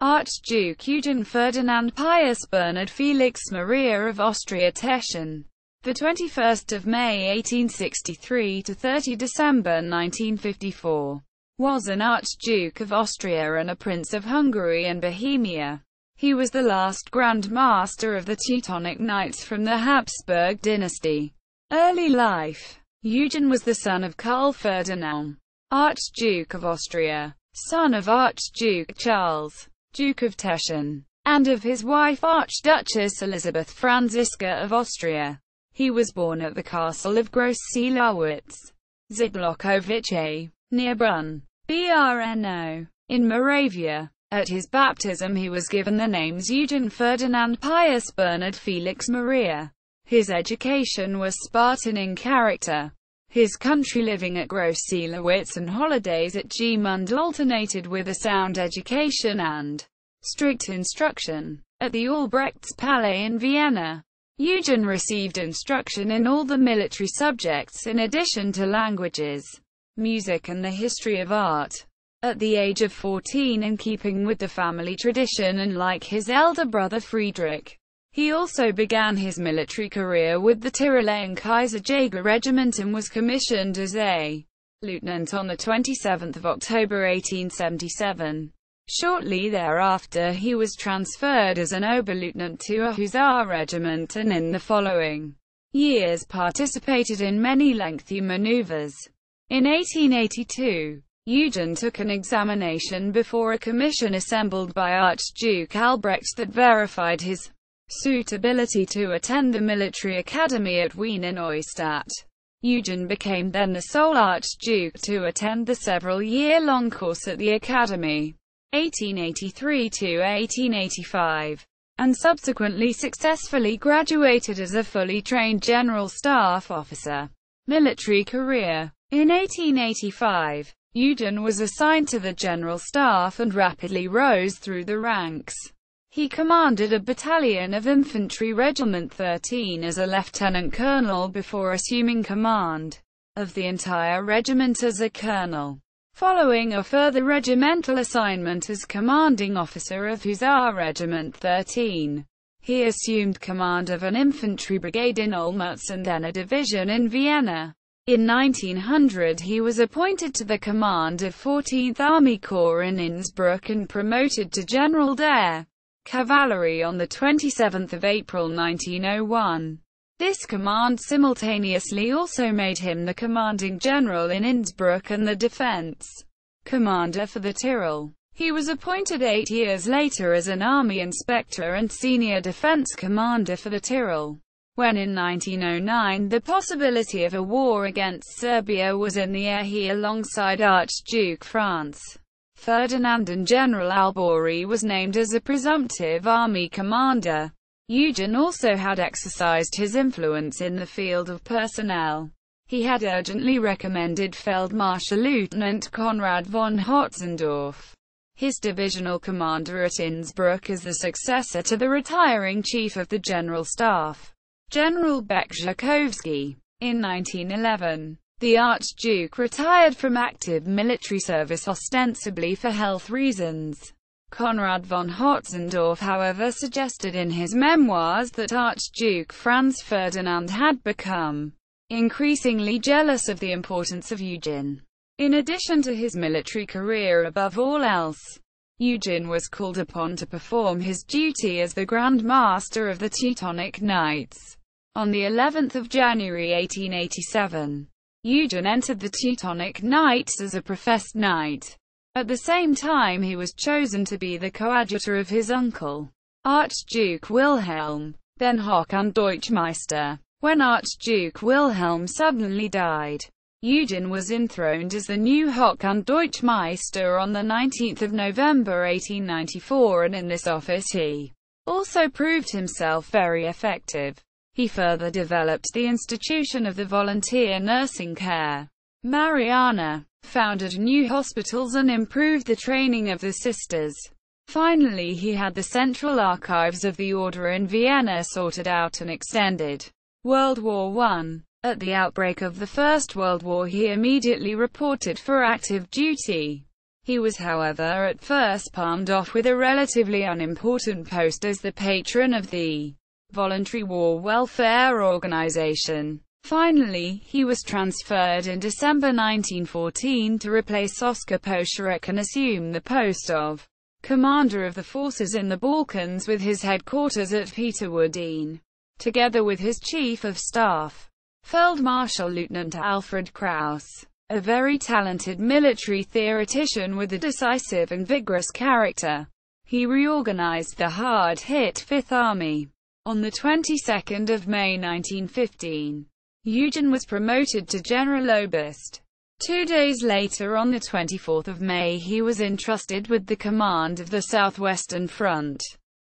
Archduke Eugen Ferdinand Pius Bernhard Felix Maria of Austria-Teschen. The 21st of May 1863 to 30 December 1954. Was an Archduke of Austria and a Prince of Hungary and Bohemia. He was the last Grand Master of the Teutonic Knights from the Habsburg dynasty. Early life. Eugen was the son of Karl Ferdinand, Archduke of Austria, son of Archduke Charles, Duke of Teschen, and of his wife Archduchess Elizabeth Franziska of Austria. He was born at the castle of Gross-Seelowitz, Ziblokovice, near Brunn, Brno, in Moravia. At his baptism he was given the names Eugen Ferdinand Pius Bernhard Felix Maria. His education was Spartan in character. His country living at Gross-Seelowitz and holidays at Gmund alternated with a sound education and strict instruction. At the Albrechtspalais in Vienna, Eugen received instruction in all the military subjects in addition to languages, music and the history of art. At the age of 14, in keeping with the family tradition and like his elder brother Friedrich, he also began his military career with the Tyrolean Kaiserjäger Regiment and was commissioned as a lieutenant on 27 October 1877. Shortly thereafter he was transferred as an Oberleutnant to a Hussar regiment and in the following years participated in many lengthy maneuvers. In 1882, Eugen took an examination before a commission assembled by Archduke Albrecht that verified his suitability to attend the military academy at Wiener Neustadt. Eugen became then the sole archduke to attend the several-year-long course at the academy, 1883 to 1885, and subsequently successfully graduated as a fully trained general staff officer. Military career. In 1885, Eugen was assigned to the general staff and rapidly rose through the ranks. He commanded a battalion of infantry Regiment 13 as a lieutenant colonel before assuming command of the entire regiment as a colonel. Following a further regimental assignment as commanding officer of Hussar Regiment 13, he assumed command of an infantry brigade in Olmütz and then a division in Vienna. In 1900 he was appointed to the command of 14th Army Corps in Innsbruck and promoted to General der Cavalry on 27 April 1901. This command simultaneously also made him the commanding general in Innsbruck and the defense commander for the Tyrol. He was appointed 8 years later as an army inspector and senior defense commander for the Tyrol. When in 1909 the possibility of a war against Serbia was in the air, he alongside Archduke Franz Ferdinand and General Albouri was named as a presumptive army commander. Eugen also had exercised his influence in the field of personnel. He had urgently recommended Feldmarschall Lieutenant Konrad von Hotzendorf, his divisional commander at Innsbruck, as the successor to the retiring chief of the general staff, General Beck-Jakowski. In 1911, the Archduke retired from active military service ostensibly for health reasons. Konrad von Hotzendorf, however, suggested in his memoirs that Archduke Franz Ferdinand had become increasingly jealous of the importance of Eugen. In addition to his military career, above all else, Eugen was called upon to perform his duty as the Grand Master of the Teutonic Knights. On the 11th of January 1887, Eugen entered the Teutonic Knights as a professed knight. At the same time he was chosen to be the coadjutor of his uncle, Archduke Wilhelm, then Hochlanddeutschmeister. When Archduke Wilhelm suddenly died, Eugen was enthroned as the new Hochlanddeutschmeister on 19 November 1894, and in this office he also proved himself very effective. He further developed the institution of the volunteer nursing care, Mariana, founded new hospitals and improved the training of the sisters. Finally, he had the central archives of the order in Vienna sorted out and extended. World War I. At the outbreak of the First World War he immediately reported for active duty. He was, however, at first palmed off with a relatively unimportant post as the patron of the Voluntary War Welfare Organization. Finally, he was transferred in December 1914 to replace Oskar Poscharek and assume the post of commander of the forces in the Balkans with his headquarters at Peterwardine. Together with his chief of staff, Feldmarschall Lieutenant Alfred Kraus, a very talented military theoretician with a decisive and vigorous character, he reorganized the hard-hit Fifth Army. On the 22nd of May 1915, Eugen was promoted to Generaloberst. 2 days later, on the 24th of May, he was entrusted with the command of the southwestern front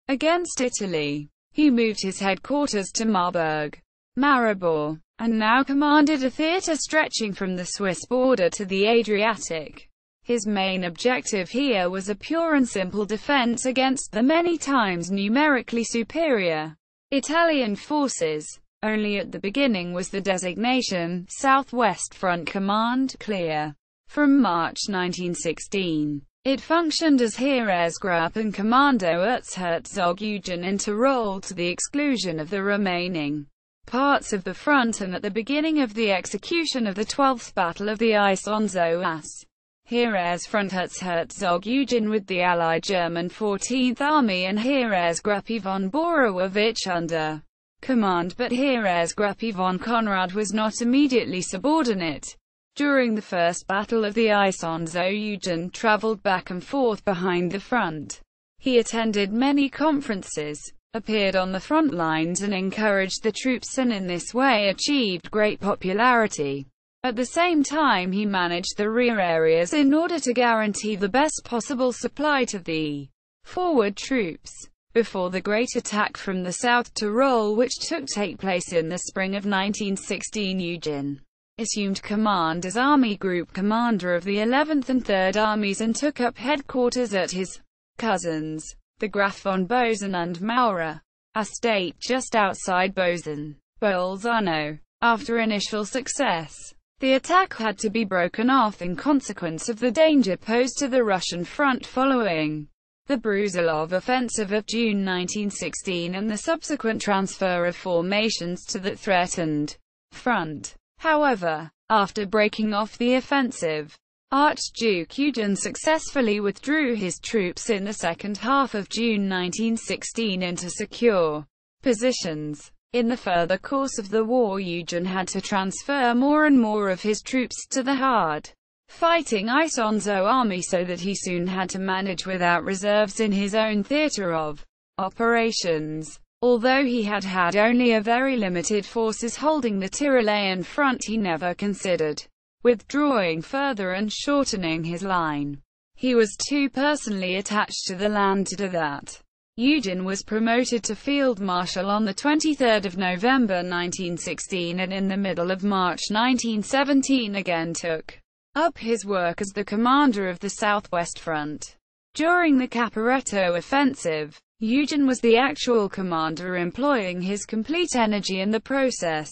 against Italy. He moved his headquarters to Marburg, Maribor, and now commanded a theatre stretching from the Swiss border to the Adriatic. His main objective here was a pure and simple defense against the many times numerically superior Italian forces. Only at the beginning was the designation, Southwest Front Command, clear. From March 1916, it functioned as Heeresgruppe and Kommando Erzherzog Eugen in Tyrol to the exclusion of the remaining parts of the front, and at the beginning of the execution of the 12th Battle of the Isonzo as Heeresfront Erzherzog Eugen with the Allied German 14th Army and Heeresgruppe von Borowicz under command, but Heeresgruppe von Konrad was not immediately subordinate. During the First Battle of the Isonzo, Eugen traveled back and forth behind the front. He attended many conferences, appeared on the front lines and encouraged the troops, and in this way achieved great popularity. At the same time, he managed the rear areas in order to guarantee the best possible supply to the forward troops. Before the great attack from the South Tyrol, which took place in the spring of 1916, Eugen assumed command as Army Group Commander of the 11th and 3rd Armies and took up headquarters at his cousins, the Graf von Bosen and Maurer, estate just outside Bozen, Bolzano. After initial success, the attack had to be broken off in consequence of the danger posed to the Russian front following the Brusilov offensive of June 1916 and the subsequent transfer of formations to the threatened front. However, after breaking off the offensive, Archduke Eugen successfully withdrew his troops in the second half of June 1916 into secure positions. In the further course of the war, Eugen had to transfer more and more of his troops to the hard-fighting Isonzo army, so that he soon had to manage without reserves in his own theatre of operations. Although he had only a very limited forces holding the Tyrolean front, he never considered withdrawing further and shortening his line. He was too personally attached to the land to do that. Eugen was promoted to Field Marshal on 23 November 1916, and in the middle of March 1917 again took up his work as the commander of the Southwest Front. During the Caporetto offensive, Eugen was the actual commander, employing his complete energy in the process.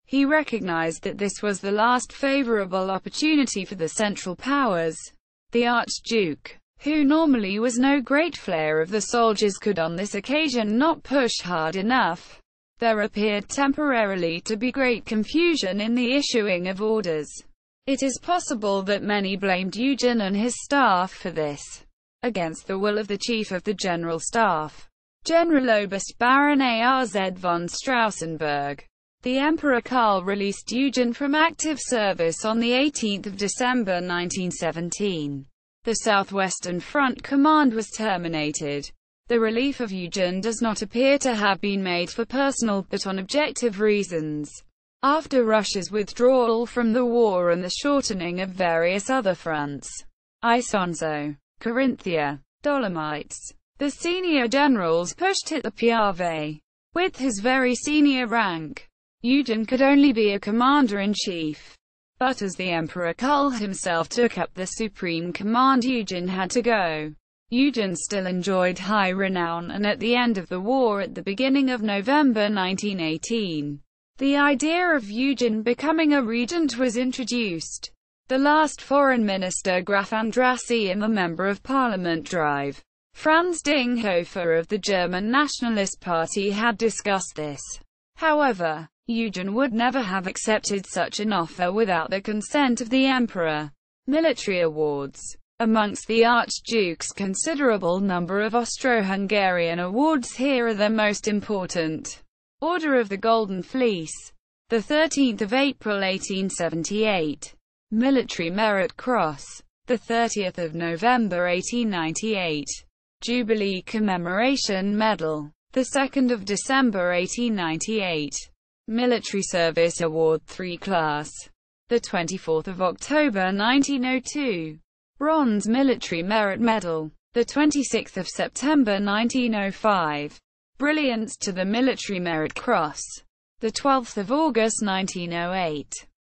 He recognized that this was the last favorable opportunity for the Central Powers. The Archduke, who normally was no great flair of the soldiers, could on this occasion not push hard enough. There appeared temporarily to be great confusion in the issuing of orders. It is possible that many blamed Eugen and his staff for this, against the will of the Chief of the General Staff, Generaloberst Baron Arz von Strausenberg. The Emperor Karl released Eugen from active service on 18 December 1917. The Southwestern Front command was terminated. The relief of Eugen does not appear to have been made for personal, but on objective reasons. After Russia's withdrawal from the war and the shortening of various other fronts, Isonzo, Carinthia, Dolomites, the senior generals pushed at the Piave. With his very senior rank, Eugen could only be a commander-in-chief. But as the Emperor Karl himself took up the supreme command, Eugen had to go. Eugen still enjoyed high renown, and at the end of the war, at the beginning of November 1918, the idea of Eugen becoming a regent was introduced. the last foreign minister Graf Andrassy and the Member of Parliament Drive, Franz Dinghofer of the German Nationalist Party had discussed this. However, Eugen would never have accepted such an offer without the consent of the emperor. Military awards. Amongst the Archduke's considerable number of Austro-Hungarian awards, here are the most important. Order of the Golden Fleece, the 13th of April 1878. Military Merit Cross, the 30th of November 1898. Jubilee Commemoration Medal, the 2nd of December 1898. Military Service Award 3 Class, the 24th of October 1902. Bronze Military Merit Medal, the 26th of September 1905. Brilliance to the Military Merit Cross, the 12th of August 1908.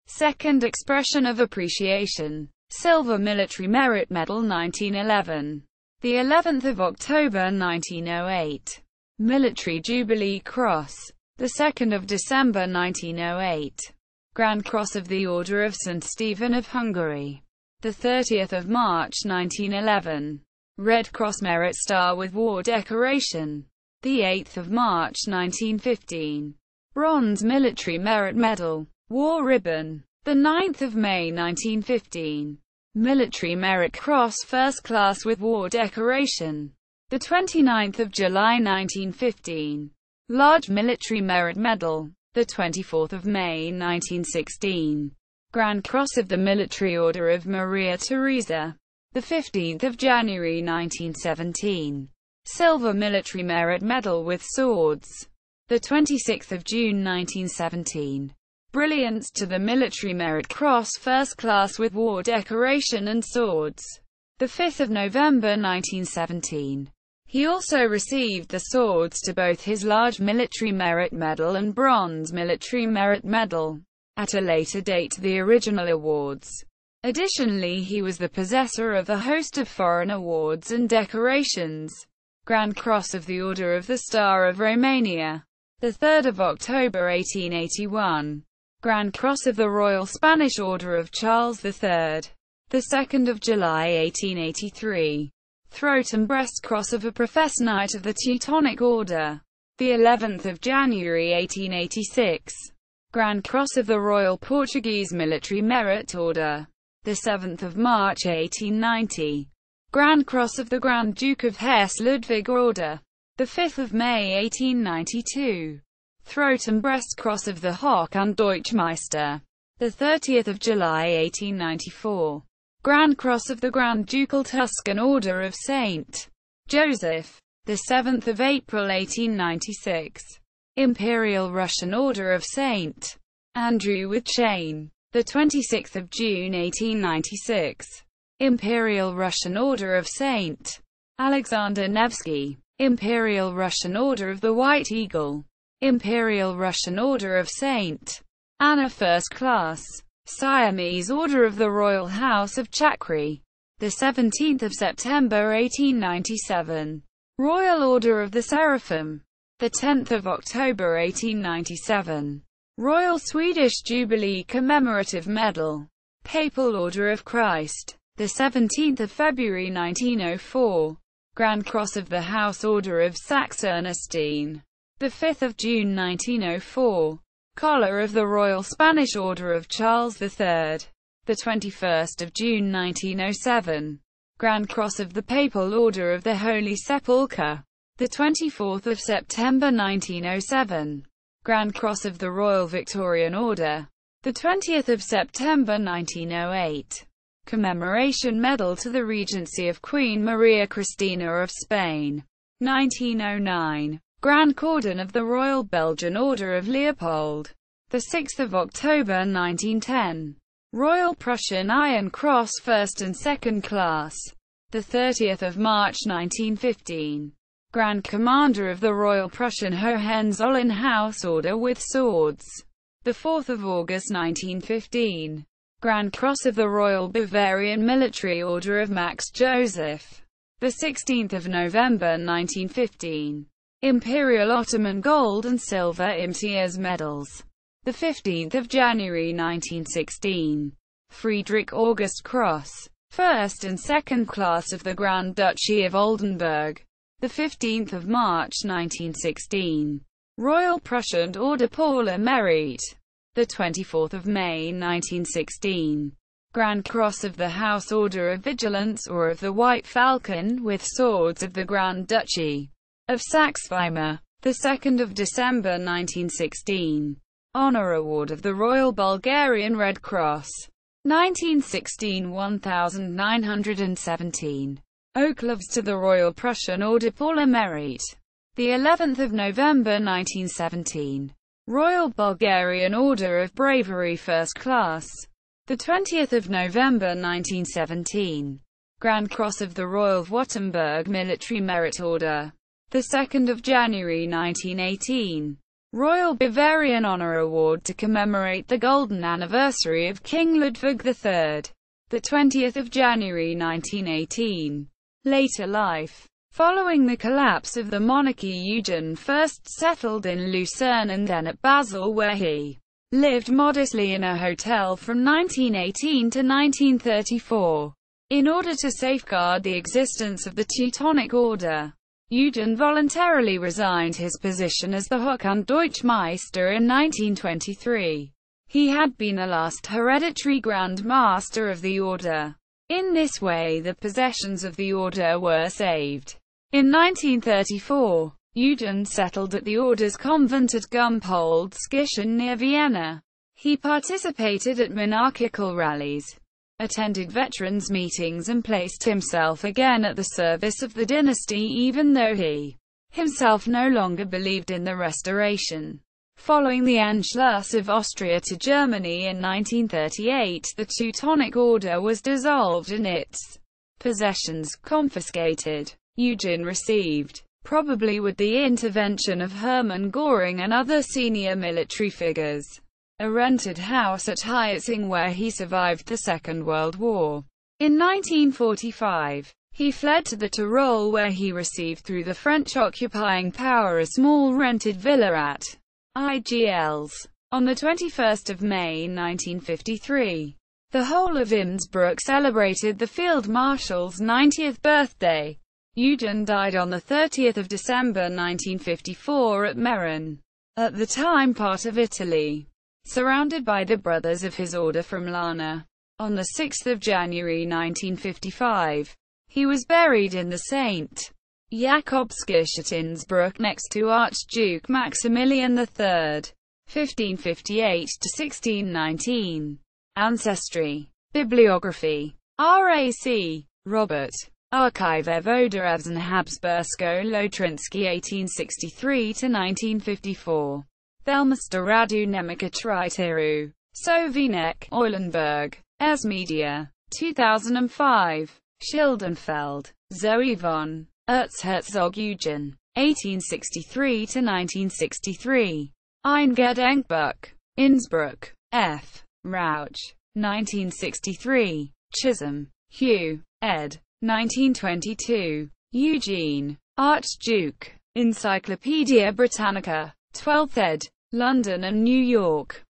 Second Expression of Appreciation, Silver Military Merit Medal 1911. The 11th of October 1908. Military Jubilee Cross, the 2nd of December 1908. Grand Cross of the Order of St. Stephen of Hungary, the 30th of March 1911. Red Cross Merit Star with War Decoration, the 8th of March 1915. Bronze Military Merit Medal, War Ribbon, the 9th of May 1915. Military Merit Cross First Class with War Decoration, the 29th of July 1915. Large Military Merit Medal, the 24th of May 1916. Grand Cross of the Military Order of Maria Theresa, the 15th of January 1917. Silver Military Merit Medal with Swords, the 26th of June 1917. Brilliance to the Military Merit Cross First Class with War Decoration and Swords, the 5th of November 1917. He also received the swords to both his Large Military Merit Medal and Bronze Military Merit Medal, at a later date to the original awards. Additionally, he was the possessor of a host of foreign awards and decorations. Grand Cross of the Order of the Star of Romania, the 3rd of October 1881. Grand Cross of the Royal Spanish Order of Charles III, the 2nd of July 1883. Throat and Breast Cross of a Professed Knight of the Teutonic Order, the 11th of January 1886. Grand Cross of the Royal Portuguese Military Merit Order, the 7th of March 1890. Grand Cross of the Grand Duke of Hesse Ludwig Order, the 5th of May 1892. Throat and Breast Cross of the Hoch und Deutschmeister, the 30th of July 1894. Grand Cross of the Grand Ducal Tuscan Order of St. Joseph, the 7th of April 1896. Imperial Russian Order of St. Andrew with Chain, the 26th of June 1896. Imperial Russian Order of St. Alexander Nevsky. Imperial Russian Order of the White Eagle. Imperial Russian Order of St. Anna First Class. Siamese Order of the Royal House of Chakri, the 17th of September 1897. Royal Order of the Seraphim, the 10th of October 1897. Royal Swedish Jubilee Commemorative Medal. Papal Order of Christ, the 17th of February 1904. Grand Cross of the House Order of Saxe-Ernestine, the 5th of June 1904. Collar of the Royal Spanish Order of Charles III, the 21st of June 1907. Grand Cross of the Papal Order of the Holy Sepulchre, the 24th of September 1907. Grand Cross of the Royal Victorian Order, the 20th of September 1908. Commemoration Medal to the Regency of Queen Maria Cristina of Spain, 1909. Grand Cordon of the Royal Belgian Order of Leopold, the 6th of October 1910. Royal Prussian Iron Cross First and Second Class, the 30th of March 1915. Grand Commander of the Royal Prussian Hohenzollern-House Order with Swords, the 4th of August 1915. Grand Cross of the Royal Bavarian Military Order of Max Joseph, the 16th of November 1915. Imperial Ottoman Gold and Silver Imtiaz Medals, the 15th of January 1916. Friedrich August Cross, first and second class of the Grand Duchy of Oldenburg, the 15th of March 1916. Royal Prussian Order pour le Mérite, the 24th of May 1916. Grand Cross of the House Order of Vigilance or of the White Falcon with Swords of the Grand Duchy of Saxe-Weimar, the 2nd of December 1916. Honor Award of the Royal Bulgarian Red Cross, 1916 1917. Oak Gloves to the Royal Prussian Order pour le Mérite, the 11th of November 1917. Royal Bulgarian Order of Bravery First Class, the 20th of November 1917. Grand Cross of the Royal Württemberg Military Merit Order, the 2nd of January 1918. Royal Bavarian Honor Award to commemorate the golden anniversary of King Ludwig III, the 20th of January 1918. Later life. Following the collapse of the monarchy, Eugen first settled in Lucerne and then at Basel, where he lived modestly in a hotel from 1918 to 1934. In order to safeguard the existence of the Teutonic Order, Eugen voluntarily resigned his position as the Hoch- und Deutschmeister in 1923. He had been the last hereditary Grand Master of the Order. In this way the possessions of the Order were saved. In 1934, Eugen settled at the Order's convent at Gumpoldskirchen near Vienna. He participated at monarchical rallies, attended veterans' meetings and placed himself again at the service of the dynasty even though he himself no longer believed in the restoration. Following the Anschluss of Austria to Germany in 1938, the Teutonic Order was dissolved and its possessions confiscated. Eugen received, probably with the intervention of Hermann Göring and other senior military figures, a rented house at Hietzing where he survived the Second World War. In 1945, he fled to the Tyrol where he received through the French occupying power a small rented villa at Igls. On the 21st of May 1953, the whole of Innsbruck celebrated the Field Marshal's 90th birthday. Eugen died on the 30th of December 1954 at Meran, at the time part of Italy, surrounded by the brothers of his order from Lana. On the 6th of January 1955, he was buried in the St. Jakobskirche at Innsbruck next to Archduke Maximilian III, 1558–1619. Ancestry. Bibliography. R.A.C. Robert. Archive Vodoravzen Habsbursko-Lotrinsky 1863–1954. Thelmester Radu Nemika Triteru. Sovinek, Eulenburg. S. Media. 2005. Schildenfeld, Zoe von Erzherzog Eugen. 1863–1963. Eingedenkbuch. Innsbruck. F. Rauch. 1963. Chisholm, Hugh. ed. 1922. Eugene. Archduke. Encyclopædia Britannica. 12th ed. London and New York.